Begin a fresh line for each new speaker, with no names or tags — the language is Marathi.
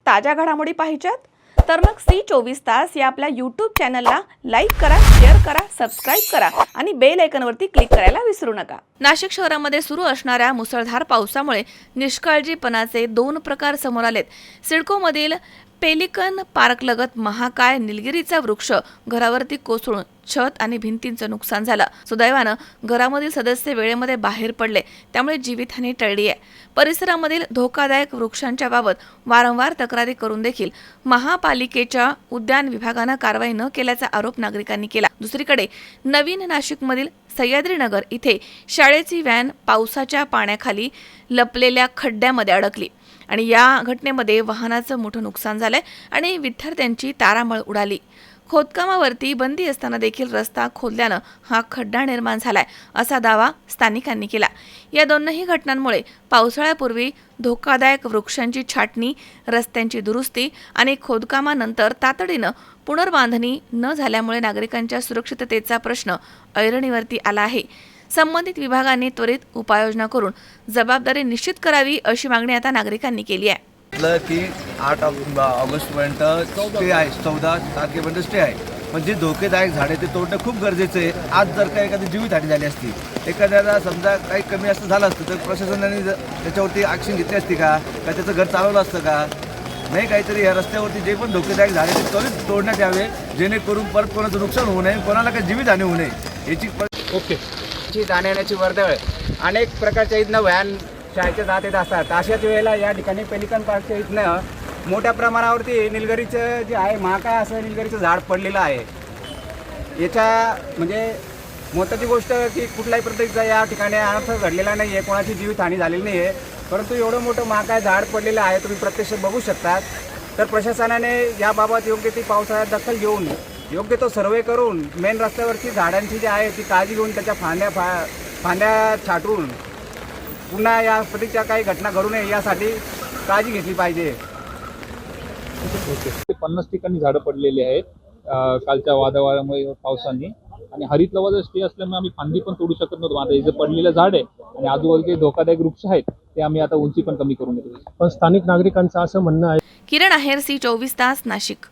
ताज्या घडामोडी पाहिजेत तर मग C24 तास या आपल्या YouTube चॅनलला लाईक करा, शेअर करा, सबस्क्राइब करा आणि बेल आयकॉनवरती क्लिक करायला विसरू नका। नाशिक शहरामध्ये सुरू असणाऱ्या मुसळधार पावसामुळे निष्काळजीपणाचे दोन प्रकार समोर आलेत। सिडकोमधील पेलिकन पार्कलगत महाकाय निलगिरीचा वृक्ष घरावरती कोसळून छत आणि भिंतींचं नुकसान झालं। सुदैवानं घरामधील सदस्य वेळेमध्ये बाहेर पडले, त्यामुळे जीवितहानी टळली आहे। परिसरामधील धोकादायक वृक्षांच्या बाबत वारंवार तक्रारी करून देखील महापालिकेच्या उद्यान विभागानं कारवाई न केल्याचा आरोप नागरिकांनी केला। दुसरीकडे नवीन नाशिकमधील सह्याद्रीनगर इथे शाळेची व्हॅन पावसाच्या पाण्याखाली लपलेल्या खड्ड्यामध्ये अडकली आणि या घटनेमध्ये वाहनाचं मोठं नुकसान झालंय आणि विद्यार्थ्यांची तारांबळ उडाली। खोदकामावरती बंदी असताना देखील रस्ता खोदल्यानं हा खड्डा निर्माण झालाय असा दावा स्थानिकांनी केला। या दोनही घटनांमुळे पावसाळ्यापूर्वी धोकादायक वृक्षांची छाटणी, रस्त्यांची दुरुस्ती आणि खोदकामानंतर तातडीनं पुनर्बांधणी न झाल्यामुळे नागरिकांच्या सुरक्षिततेचा प्रश्न ऐरणीवरती आला आहे। संबंधित विभागांनी त्वरित उपाययोजना करून जबाबदारी निश्चित करावी अशी मागणी आता नागरिकांनी केली आहे।
की 8 ऑगस्टपर्यंत स्टे आहे, 14 तारखेपर्यंत स्टे आहे, पण जे धोकेदायक झाडे ते तोडणं खूप गरजेचं आहे। आज जर का एखादी जीवितहानी झाली असती, एखाद्याला समजा काही कमी असं झालं असतं तर प्रशासनाने त्याच्यावरती ॲक्शन घेतली असती का त्याचं घर चालवलं असतं का नाही? काहीतरी या रस्त्यावरती जे पण धोकेदायक झाडे ते त्वरित तोडण्यात यावे, जेणेकरून परत कोणाचं नुकसान होऊ नये, कोणाला काही जीवितहानी होऊ नये याची
जाण्याची वर्दळ अनेक प्रकारच्या इथनं व्हॅन शाळेच्या जात येत असतात। अशाच वेळेला या ठिकाणी पेलिकन पार्कच्या इथनं मोठ्या प्रमाणावरती निलगिरीचं जे आहे महाकाय असं निलगिरीचं झाड पडलेलं आहे। याच्या म्हणजे महत्त्वाची गोष्ट की कुठल्याही प्रकारचा या ठिकाणी अनर्थ घडलेला नाही आहे, कोणाची जीवितहानी झालेली नाही आहे, परंतु एवढं मोठं महाकाय झाड पडलेलं आहे, तुम्ही प्रत्यक्ष बघू शकतात। तर प्रशासनाने याबाबत योग्य ती पावसाळ्यात दखल घेऊन योग्य तो सर्वे करून मेन रस्त्यावरची झाडांची जी आहे ती काळजी घेऊन त्याच्या फांद्या छाटून पुन्हा या पद्धतीच्या काही घटना घडू नये यासाठी काळजी घेतली पाहिजे।
50 ठिकाणी झाडं पडलेली आहेत कालच्या वादळामुळे पावसाने, आणि हरित लवाद स्टे असल्यामुळे आम्ही फांदी पण तोडू शकत नव्हतो। आता हे जे पडलेलं झाड आहे आणि आजूबाजूचे धोकादायक वृक्ष आहेत ते आम्ही आता उंची पण कमी करून देतो।
पण स्थानिक नागरिकांचं असं म्हणणं आहे।
किरण आहेर, C24 तास, नाशिक।